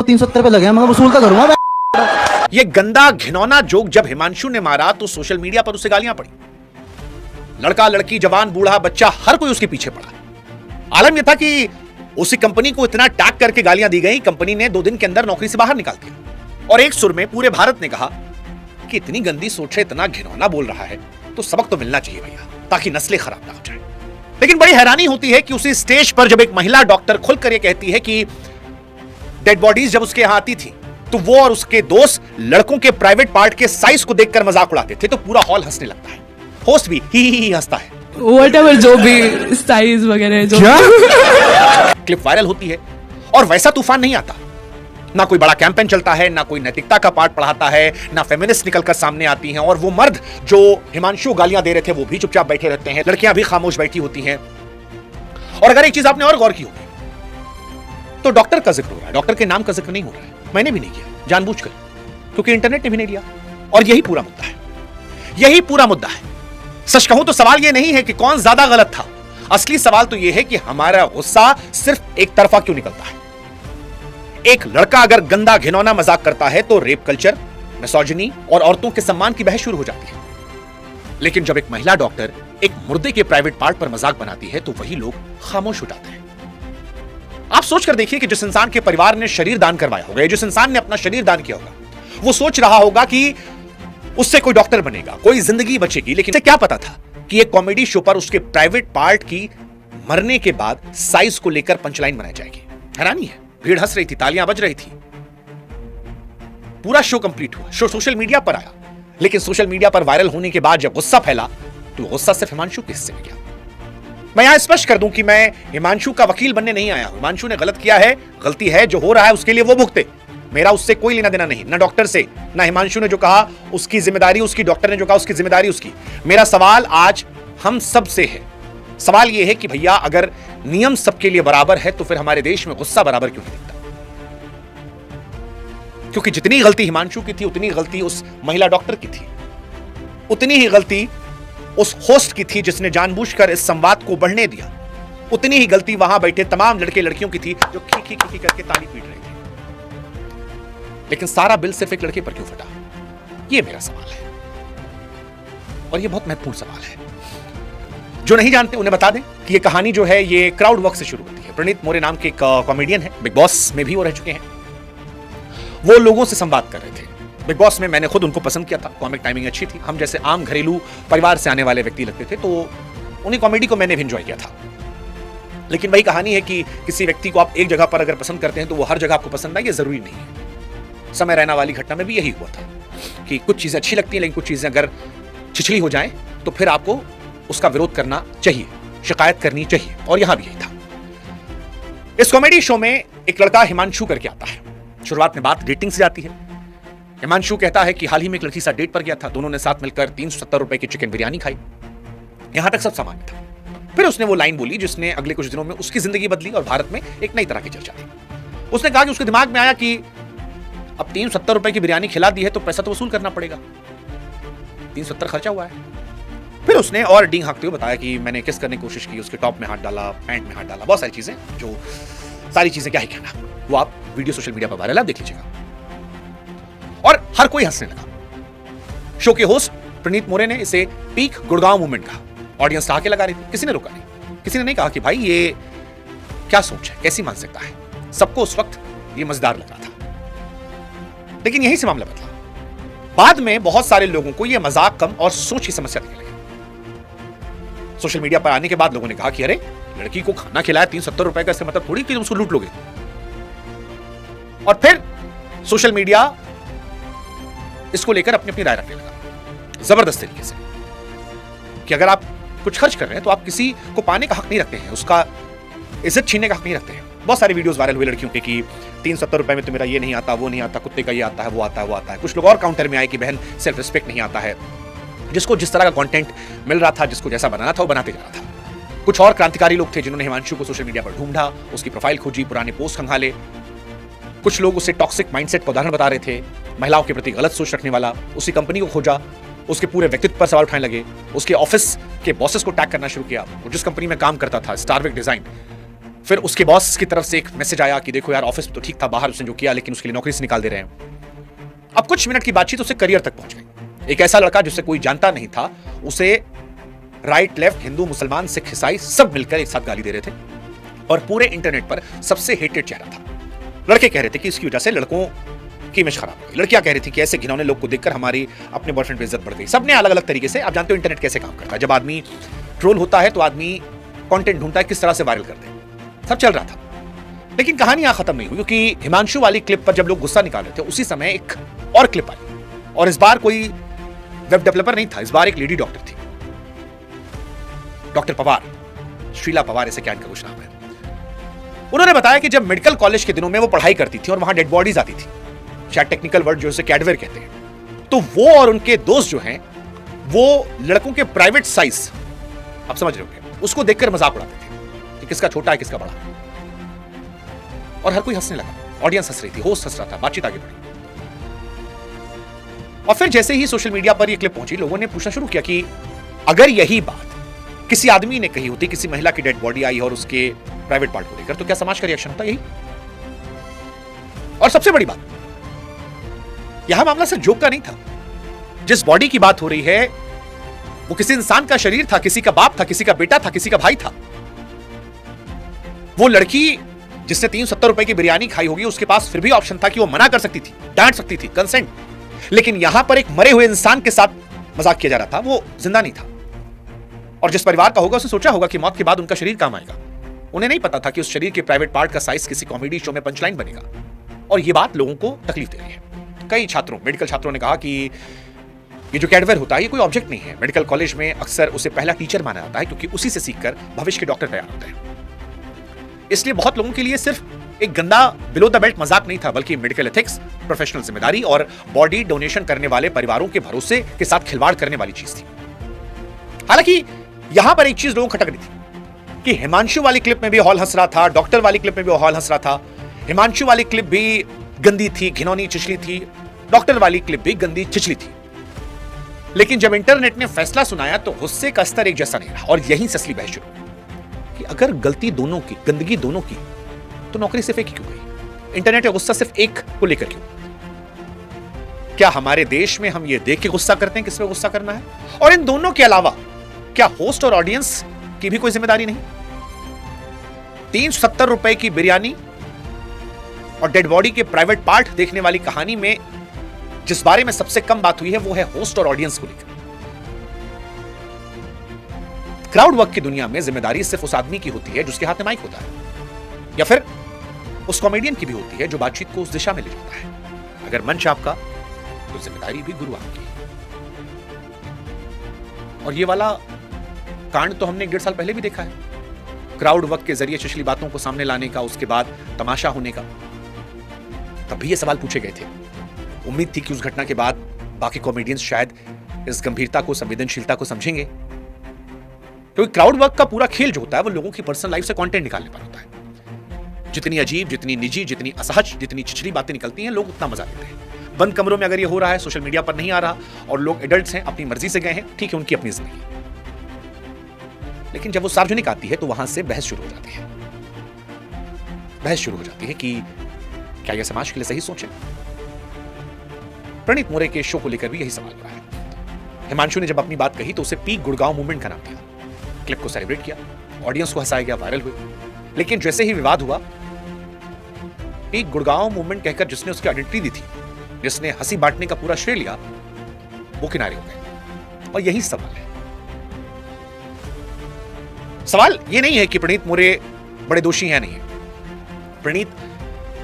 370 पे लगे हैं, मगर वसूल तो करूंगा। ये गंदा घिनौना जोक जब हिमांशु ने मारा तो सोशल मीडिया पर उसे गालियां पड़ी। लड़का लड़की जवान बूढ़ा बच्चा हर कोई उसके पीछे पड़ा। आलम यह था कि उसी कंपनी को इतना टैग करके गालियां दी गई, कंपनी ने 2 दिन के अंदर नौकरी से बाहर निकाल दिया। और एक सुर में पूरे भारत ने कहा कि इतनी गंदी सोच है, इतना घिनौना बोल रहा है तो सबक तो मिलना चाहिए भैया, ताकि नस्लें खराब ना हो जाए। लेकिन बड़ी हैरानी होती है कि उसी स्टेज पर जब एक महिला डॉक्टर खुलकर यह कहती है कि डेड बॉडीज जब उसके यहां आती थी तो वो और उसके दोस्त लड़कों के प्राइवेट पार्ट के साइज को देखकर मजाक उड़ाते थे, तो पूरा हॉल हंसने लगता है। होस्ट भी ही हंसता है। व्हाटएवर जो भी साइज वगैरह जो क्लिप वायरल होती है और वैसा तूफान नहीं आता। ना कोई बड़ा कैंपेन चलता है, ना कोई नैतिकता का पाठ पढ़ाता है, ना फेमिनिस्ट निकलकर सामने आती हैं, और वो मर्द जो हिमांशु गालियां दे रहे थे वो भी चुपचाप बैठे रहते हैं, लड़कियां भी खामोश बैठी होती हैं। और अगर एक चीज आपने और गौर की होगी तो डॉक्टर का जिक्र हो रहा है, डॉक्टर के नाम का जिक्र नहीं हो रहा है। मैंने भी नहीं किया जानबूझकर, क्योंकि इंटरनेट ने भी नहीं लिया। और यही पूरा मुद्दा है, यही पूरा मुद्दा है। सच कहूं तो सवाल यह नहीं है कि कौन ज्यादा गलत था, असली सवाल तो यह है कि हमारा गुस्सा सिर्फ एक तरफा क्यों निकलता है। एक लड़का अगर गंदा घिनौना मजाक करता है तो रेप कल्चर, मिसोजिनी और औरतों के सम्मान की बहस शुरू हो जाती है। लेकिन जब एक महिला डॉक्टर एक मुर्दे के प्राइवेट पार्ट पर मजाक बनाती है तो वही लोग खामोश हो जाते हैं। आप सोचकर देखिए कि जिस इंसान के परिवार ने शरीर दान करवाया होगा, जिस इंसान ने अपना शरीर दान किया होगा, वो सोच रहा होगा कि उससे कोई डॉक्टर बनेगा, कोई जिंदगी बचेगी। लेकिन उसे क्या पता था कि एक कॉमेडी शो पर उसके प्राइवेट पार्ट की मरने के बाद साइज को लेकर पंचलाइन बनाई जाएगी। हैरानी है, भीड़ हंस रही थी, तालियां बज रही थी, पूरा शो कंप्लीट हुआ, शो सोशल मीडिया पर आया। लेकिन सोशल मीडिया पर वायरल होने के बाद जब गुस्सा फैला तो गुस्सा सिर्फ हिमांशु के हिस्से में गया। मैं यहां स्पष्ट कर दूं कि मैं हिमांशु का वकील बनने नहीं आया हूं। हिमांशु ने गलत किया है, गलती है, जो हो रहा है उसके लिए वो भुगते, मेरा उससे कोई लेना देना नहीं, ना डॉक्टर से, ना हिमांशु ने जो कहा उसकी जिम्मेदारी उसकी, डॉक्टर ने जो कहा उसकी जिम्मेदारी उसकी। मेरा सवाल आज हम सब से है। सवाल यह है कि भैया अगर नियम सबके लिए बराबर है तो फिर हमारे देश में गुस्सा बराबर क्यों नहीं दिखता? क्योंकि जितनी गलती हिमांशु की थी उतनी गलती उस महिला डॉक्टर की थी, उतनी ही गलती उस होस्ट की थी जिसने जानबूझकर इस संवाद को बढ़ने दिया, उतनी ही गलती वहां बैठे तमाम लड़के लड़कियों की थी जो खी खी खी करके ताली पीट रहे थे। लेकिन सारा बिल सिर्फ एक लड़के पर क्यों फटा? यह मेरा सवाल है, और यह बहुत महत्वपूर्ण सवाल है। जो नहीं जानते उन्हें बता दें कि यह कहानी जो है ये क्राउड वर्क से शुरू होती है। प्रणीत मोरे नाम के एक कॉमेडियन है, बिग बॉस में भी वो रह चुके हैं। वो लोगों से संवाद कर रहे थे। बिग बॉस में मैंने खुद उनको पसंद किया था, कॉमिक टाइमिंग अच्छी थी, हम जैसे आम घरेलू परिवार से आने वाले व्यक्ति लगते थे, तो उन्हीं कॉमेडी को मैंने भी एंजॉय किया था। लेकिन वही कहानी है कि किसी व्यक्ति को आप एक जगह पर अगर पसंद करते हैं तो वो हर जगह आपको पसंद आए, ये जरूरी नहीं है। समय रैना वाली घटना में भी यही हुआ था कि कुछ चीजें अच्छी लगती हैं, लेकिन कुछ चीजें अगर छिछली हो जाएं तो फिर आपको उसका विरोध करना चाहिए, शिकायत करनी चाहिए, और यहां भी यही था। इस कॉमेडी शो में एक लड़का हिमांशु करके आता है। शुरुआत में बात डेटिंग से जाती है। हिमांशु कहता है कि हाल ही में एक लड़की साथ डेट पर गया था, दोनों ने साथ मिलकर 370 रुपए की चिकन बिरयानी खाई। यहां तक सब सामान्य था। फिर उसने वो लाइन बोली जिसने अगले कुछ दिनों में उसकी जिंदगी बदली और भारत में एक नई तरह की चर्चा थी। उसने कहा कि उसके दिमाग में आया कि अब 370 रुपए की बिरयानी खिला दी है तो पैसा तो वसूल करना पड़ेगा, 370 खर्चा हुआ है। फिर उसने और डींग हाँकते हुए बताया कि मैंने किस करने की कोशिश की, उसके टॉप में हाथ डाला, पैंट में हाथ डाला, बहुत सारी चीजें, जो सारी चीजें क्या ही कहना, वो आप वीडियो सोशल मीडिया पर वायरल आप देख लीजिएगा। और हर कोई हंसने लगा। शो के होस्ट प्रणीत मोरे ने इसे पीक गुड़गांव मूवमेंट कहा। ऑडियंस ठहाके लगा रही थी, किसी ने रोका नहीं, किसी ने नहीं कहा कि भाई ये क्या सोच है, कैसी मानसिकता है। सबको उस वक्त ये मजेदार लग रहा था। लेकिन यहीं से मामला बदला। बाद में बहुत सारे लोगों को यह मजाक कम और सोच की समस्या दिखने लगी। सोशल मीडिया पर आने के बाद लोगों ने कहा कि अरे लड़की को खाना खिलाया 370 रुपए का, इसका मतलब थोड़ी कि तुम उसको लूट लोगे। और फिर सोशल मीडिया इसको लेकर अपनी अपनी राय रखने लगा जबरदस्त तरीके से कि अगर आप कुछ खर्च कर रहे हैं तो आप किसी को पाने का हक नहीं रखते हैं, उसका इज्जत छीनने का हक नहीं रखते हैं। बहुत सारी वीडियोस वायरल हुए लड़कियों के कि 370 रुपए में तो मेरा ये नहीं आता, वो नहीं आता, कुत्ते का ये आता है, वो आता है, वो आता है। कुछ लोग और काउंटर में आए कि बहन सेल्फ रिस्पेक्ट नहीं आता है। जिसको जिस तरह का कंटेंट मिल रहा था, जिसको जैसा बनाना था वो बनाते जा रहा था। कुछ और क्रांतिकारी लोग थे जिन्होंने हिमांशु को सोशल मीडिया पर ढूंढा, उसकी प्रोफाइल खोजी, पुराने पोस्ट खंगाले। कुछ लोग उसे टॉक्सिक माइंडसेट का उदाहरण बता रहे थे, महिलाओं के प्रति गलत सोच रखने वाला। उसी कंपनी को खोजा, उसके पूरे व्यक्तित्व पर सवाल उठाने लगे, उसके ऑफिस के बॉसेस को टैग करना शुरू किया। वो जिस कंपनी में काम करता था, स्टारविक डिजाइन, फिर उसके बॉस की तरफ से एक मैसेज आया कि देखो यार ऑफिस में तो ठीक था, बाहर उसने जो किया लेकिन उसके लिए नौकरी से निकाल दे रहे हैं। अब कुछ मिनट की बातचीत उससे करियर तक पहुंच गई। एक ऐसा लड़का जिसे कोई जानता नहीं था, उसे राइट लेफ्ट, हिंदू मुसलमान सिख ईसाई सब मिलकर एक साथ गाली दे रहे थे और पूरे इंटरनेट पर सबसे हेटेड चेहरा था। लड़के कह रहे थे कि इसकी वजह से लड़कों की इमेज खराब हो गई, लड़कियां कह रही थी कि ऐसे घिनौने लोग को देखकर हमारी अपने बॉयफ्रेंड पे इज्जत बढ़ गई। सबने अलग अलग तरीके से, आप जानते हो इंटरनेट कैसे काम करता है, जब आदमी ट्रोल होता है तो आदमी कंटेंट ढूंढता है किस तरह से वायरल कर दे। सब चल रहा था, लेकिन कहानी यहां खत्म नहीं हुई, क्योंकि हिमांशु वाली क्लिप पर जब लोग गुस्सा निकाल रहे थे उसी समय एक और क्लिप आई, और इस बार कोई वेब डेवलपर नहीं था, इस बार एक लेडी डॉक्टर थी, डॉक्टर पवार, शीला पवार ऐसे क्या इनका कुछ नाम है। उन्होंने बताया कि जब मेडिकल कॉलेज के दिनों में वो पढ़ाई करती थी और वहां डेड बॉडीज आती थी, शायद टेक्निकल वर्ड जो उसे कैडवेयर कहते हैं, तो वो और उनके दोस्त जो हैं वो लड़कों के प्राइवेट साइज, आप समझ रहे होंगे, उसको देखकर मजाक उड़ाते थे कि किसका छोटा है किसका बड़ा, और हर कोई हंसने लगा, ऑडियंस हंस रही थी, होस्ट हंस रहा था, बातचीत आगे बढ़ी। और फिर जैसे ही सोशल मीडिया पर यह क्लिप पहुंची, लोगों ने पूछना शुरू किया कि अगर यही बात किसी आदमी ने कही होती, किसी महिला की डेड बॉडी आई और उसके प्राइवेट पार्ट को लेकर, तो क्या समाज का रिएक्शन होता? यही। और सबसे बड़ी बात, यहां मामला सिर्फ जोक का नहीं था। जिस बॉडी की बात हो रही है वो किसी इंसान का शरीर था, किसी का बाप था, किसी का बेटा था, किसी का भाई था। वो लड़की जिसने 370 रुपए की बिरयानी खाई होगी, उसके पास फिर भी ऑप्शन था कि वो मना कर सकती थी, डांट सकती थी, कंसेंट। लेकिन यहां पर एक मरे हुए इंसान के साथ मजाक किया जा रहा था, वो जिंदा नहीं था। और जिस परिवार का होगा उसने सोचा होगा कि मौत के बाद उनका शरीर काम आएगा। उन्हें नहीं पता था कि उस शरीर के प्राइवेट पार्ट का साइज किसी कॉमेडी शो में पंचलाइन बनेगा। और यह बात लोगों को तकलीफ दे रही है। कई छात्रों, मेडिकल छात्रों ने कहा कि ये जो कैडवेयर होता है ये कोई ऑब्जेक्ट नहीं है। मेडिकल कॉलेज में अक्सर उसे पहला टीचर माना जाता है, क्योंकि उसी से सीखकर भविष्य के डॉक्टर तैयार होते हैं। इसलिए बहुत लोगों के लिए सिर्फ एक गंदा बिलो द बेल्ट मजाक नहीं था, बल्कि मेडिकल एथिक्स, प्रोफेशनल जिम्मेदारी और बॉडी डोनेशन करने वाले परिवारों के भरोसे के साथ खिलवाड़ करने वाली चीज थी। हालांकि यहां पर एक चीज लोगों को खटक रही थी कि हिमांशु वाली क्लिप में भी हॉल हंस रहा था, डॉक्टर वाली क्लिप में भी हॉल हंस रहा था। हिमांशु वाली क्लिप भी गंदी थी, घिनौनी, चिछली थी, डॉक्टर वाली क्लिप भी गंदी, चिछली थी। लेकिन जब इंटरनेट ने फैसला सुनाया तो गुस्से का स्तर एक जैसा नहीं रहा, और यहीं से असली बहस शुरू कि अगर गलती दोनों की, गंदगी दोनों की, तो नौकरी सिर्फ एक ही क्यों गई? इंटरनेट का गुस्सा सिर्फ एक को लेकर क्यों? क्या हमारे देश में हम ये देख के गुस्सा करते हैं किस पे गुस्सा करना है? और इन दोनों के अलावा क्या होस्ट और ऑडियंस की भी कोई जिम्मेदारी नहीं? 370 रुपए की बिरयानी और डेड बॉडी के प्राइवेट पार्ट देखने वाली कहानी में जिस बारे में सबसे कम बात हुई है वो है होस्ट और ऑडियंस को लेकर। क्राउड वर्क की दुनिया में जिम्मेदारी सिर्फ उस आदमी की होती है जिसके हाथ में माइक होता है, या फिर उस कॉमेडियन की भी होती है जो बातचीत को उस दिशा में ले जाता है। अगर मंच आपका तो जिम्मेदारी भी गुरु आपकी। और ये वाला कांड तो हमने 1.5 साल पहले भी देखा है, क्राउड वर्क के जरिए छिछली बातों को सामने लाने का, उसके बाद तमाशा होने का। तब भी ये सवाल पूछे गए थे। उम्मीद थी कि उस घटना के बाद बाकी कॉमेडियंस शायद इस गंभीरता को, संवेदनशीलता को समझेंगे, क्योंकि क्राउड वर्क का पूरा खेल जो होता है वो लोगों की पर्सनल लाइफ से कंटेंट निकालने पर होता है। जितनी अजीब, जितनी निजी, जितनी असहज, जितनी छिछली बातें निकलती हैं, लोग उतना मजा लेते हैं। बंद कमरों में अगर ये हो रहा है, सोशल मीडिया पर नहीं आ रहा और लोग एडल्ट्स हैं, अपनी मर्जी से गए हैं, ठीक है, उनकी अपनी जिंदगी। लेकिन जब वो सार्वजनिक आती है तो वहां से बहस शुरू हो जाती है। बहस शुरू हो जाती है कि क्या यह समाज के लिए सही सोच है? प्रणीत मोरे के शो को लेकर भी यही सवाल हो रहा है। हिमांशु ने जब अपनी बात कही तो उसे पीक गुड़गांव मूवमेंट का नाम दिया, क्लिप को सेलिब्रेट किया, ऑडियंस को हंसाया गया, वायरल हुई। लेकिन जैसे ही विवाद हुआ, पीक गुड़गांव मूवमेंट कहकर जिसने उसकी आइडेंटिटी दी थी, जिसने हंसी बांटने का पूरा श्रेय लिया, वो किनारे हो गए। और यही सवाल है। सवाल ये नहीं है कि प्रणीत मोरे बड़े दोषी हैं, नहीं है। प्रणीत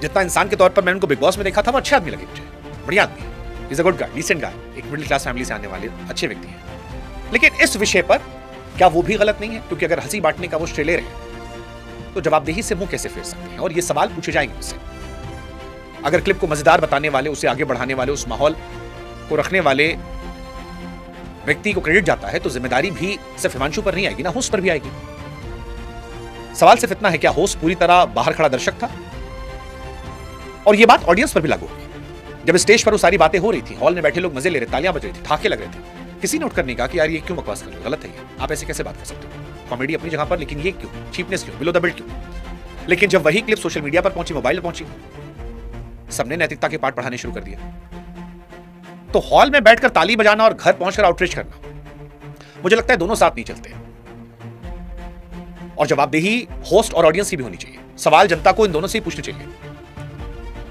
जितना इंसान के तौर पर मैंने उनको बिग बॉस में देखा था, वो अच्छे आदमी लगे मुझे, बढ़िया आदमी है, is a good guy, decent guy, एक मिडिल क्लास फैमिली से आने वाले अच्छे व्यक्ति हैं। लेकिन इस विषय पर क्या वो भी गलत नहीं है? क्योंकि अगर हंसी बांटने का वो श्रेय ले रहे हैं तो जवाबदेही से मुंह कैसे फेर सकते हैं? और ये सवाल पूछे जाएंगे उससे। अगर क्लिप को मजेदार बताने वाले, उसे आगे बढ़ाने वाले, उस माहौल को रखने वाले व्यक्ति को क्रेडिट जाता है तो जिम्मेदारी भी सिर्फ हिमांशु पर नहीं आएगी ना, होस्ट पर भी आएगी। सवाल सिर्फ इतना है, क्या होस्ट पूरी तरह बाहर खड़ा दर्शक था? और यह बात ऑडियंस पर भी लागू होगी। जब स्टेज पर वो सारी बातें हो रही थी, हॉल में बैठे लोग मजे ले रहे, तालियां बज रही थी, ठाके लग रहे थे, किसी ने उठकर नहीं कहा कि यार ये क्यों बकवास कर रहे हो, गलत है ये, आप ऐसे कैसे बात कर सकते हो? कॉमेडी अपनी जगह पर, लेकिन ये क्यों, चीपनेस क्यों, बिलो द बेल्ट क्यों? लेकिन जब वही क्लिप सोशल मीडिया पर पहुंची, मोबाइल पर पहुंची, सबने नैतिकता के पाठ पढ़ाने शुरू कर दिया। तो हॉल में बैठकर ताली बजाना और घर पहुंचकर आउटरीच करना, मुझे लगता है दोनों साथ नहीं चलते। और जवाबदेही होस्ट और ऑडियंस की भी होनी चाहिए। सवाल जनता को इन दोनों से ही पूछने चाहिए।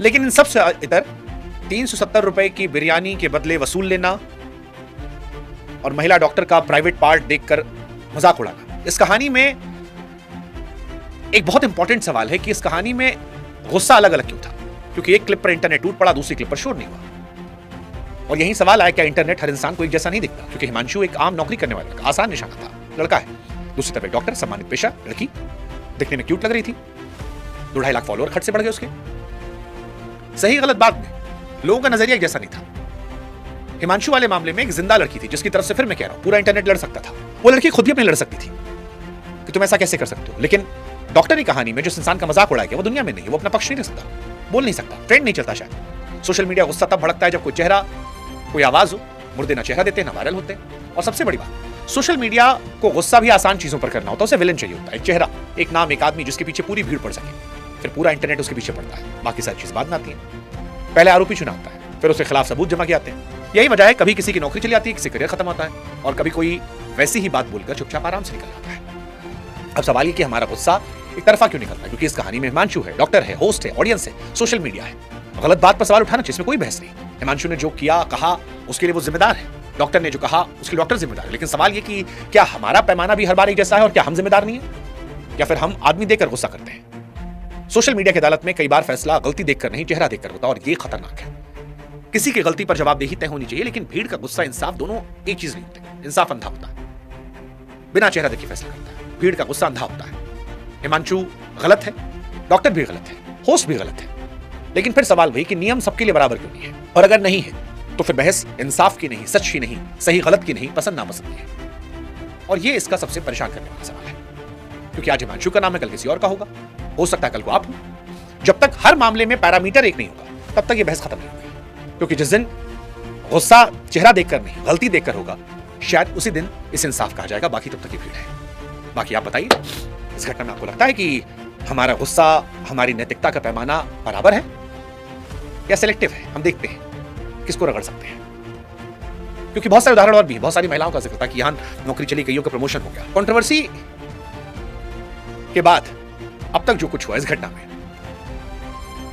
लेकिन इन सबसे इतर 370 रुपए की बिरयानी के बदले वसूल लेना और महिला डॉक्टर का प्राइवेट पार्ट देखकर मजाक उड़ाना, इस कहानी में एक बहुत इंपॉर्टेंट सवाल है कि इस कहानी में गुस्सा अलग अलग क्यों था। क्योंकि एक क्लिप पर इंटरनेट टूट पड़ा, दूसरी क्लिप पर शोर नहीं हुआ। और यही सवाल आया, क्या इंटरनेट हर इंसान को एक जैसा नहीं दिखता? क्योंकि हिमांशु एक आम नौकरी करने वाला आसान निशाना था, लड़का है। दूसरी तरफ एक डॉक्टर, सम्मानित पेशा, लड़की, दिखने में क्यूट लग रही थी। 2.5 लाख फॉलोअर खट से बढ़ गए उसके। सही गलत बात में लोगों का नजरिया एक जैसा नहीं था। हिमांशु वाले मामले में एक जिंदा लड़की थी जिसकी तरफ से फिर मैं कह रहा हूं पूरा इंटरनेट लड़ सकता था। वो लड़की खुद भी अपने लड़ सकती थी कि तुम ऐसा कैसे कर सकते हो। लेकिन डॉक्टर की कहानी में जिस इंसान का मजाक उड़ाया गया वो दुनिया में नहीं है, वो अपना पक्ष नहीं रख सकता, बोल नहीं सकता, ट्रेंड नहीं चलता। शायद सोशल मीडिया गुस्सा तब भड़कता है जब कोई चेहरा, कोई आवाज हो। मुर्दे ना चेहरा देते हैं, ना वायरल होते हैं। और सबसे बड़ी बात, सोशल मीडिया को गुस्सा भी आसान चीजों पर करना होता है। उसे विलन चाहिए होता है, एक चेहरा, एक नाम, एक आदमी जिसके पीछे पूरी भीड़ पड़ सके। फिर पूरा इंटरनेट उसके पीछे पड़ता है, बाकी सारी चीज बाद में आती है। पहले आरोपी चुना होता है, फिर उसके खिलाफ सबूत जमा किए जाते हैं। यही वजह है कभी किसी की नौकरी चली जाती है, किसी करियर खत्म होता है, और कभी कोई वैसी ही बात बोलकर चुपचाप आराम से निकल जाता है। अब सवाल ये कि हमारा गुस्सा एक तरफा क्यों निकलता है? क्योंकि इस कहानी में हिमांशु है, डॉक्टर है, होस्ट है, ऑडियंस है, सोशल मीडिया है। गलत बात पर सवाल उठाना चाहिए, इसमें कोई बहस नहीं। हिमांशु ने जो किया कहा उसके लिए वो जिम्मेदार है, डॉक्टर ने जो कहा उसके लिए डॉक्टर जिम्मेदार है। लेकिन सवाल ये कि क्या हमारा पैमाना भी हर बार एक जैसा है और क्या हम जिम्मेदार नहीं है, या फिर हम आदमी देखकर गुस्सा करते हैं? सोशल मीडिया की अदालत में कई बार फैसला गलती देखकर नहीं, चेहरा देखकर होता, और ये खतरनाक है। किसी की गलती पर जवाबदेही तय होनी चाहिए, लेकिन भीड़ का गुस्सा, इंसाफ, दोनों एक चीज नहीं होते। इंसाफ अंधा होता है, बिना चेहरा देखे फैसला करता है। भीड़ का गुस्सा अंधा होता है। हिमांशु गलत है, डॉक्टर भी गलत है, होस्ट भी गलत है। लेकिन फिर सवाल वही कि नियम सबके लिए बराबर क्यों नहीं है? और अगर नहीं है तो फिर बहस इंसाफ की नहीं, सच की नहीं, सही गलत की नहीं, पसंद नापसंद की है। और ये इसका सबसे परेशान करने वाला सवाल है। क्योंकि आज हिमांशु का नाम है, कल किसी और का होगा, हो सकता है कल को आप हो। जब तक हर मामले में पैरामीटर एक नहीं होगा तब तक ये बहस खत्म नहीं होगी। क्योंकि जिस दिन गुस्सा चेहरा देखकर नहीं, गलती देखकर होगा, शायद उसी दिन इस इंसाफ कहा जाएगा। बाकी तब तक की भीड़ है। बाकी आप बताइए, इस घटना में आपको लगता है कि हमारा गुस्सा, हमारी नैतिकता का पैमाना बराबर है या सिलेक्टिव है? हम देखते हैं किसको रगड़ सकते हैं। क्योंकि बहुत सारे उदाहरण और भी, बहुत सारी महिलाओं का जिक्र था कि यहां नौकरी चली, कईयों का प्रमोशन हो गया। कंट्रोवर्सी के बाद अब तक जो कुछ हुआ इस घटना में,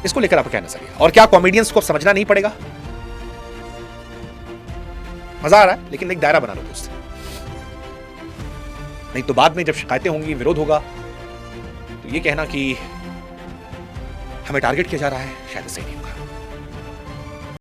इसको लेकर आपका क्या नजरिया? और क्या कॉमेडियंस को समझना नहीं पड़ेगा? मजा आ रहा है, लेकिन एक दायरा बना लो दोस्त, नहीं तो बाद में जब शिकायतें होंगी, विरोध होगा, तो ये कहना कि हमें टारगेट किया जा रहा है, शायद सही नहीं।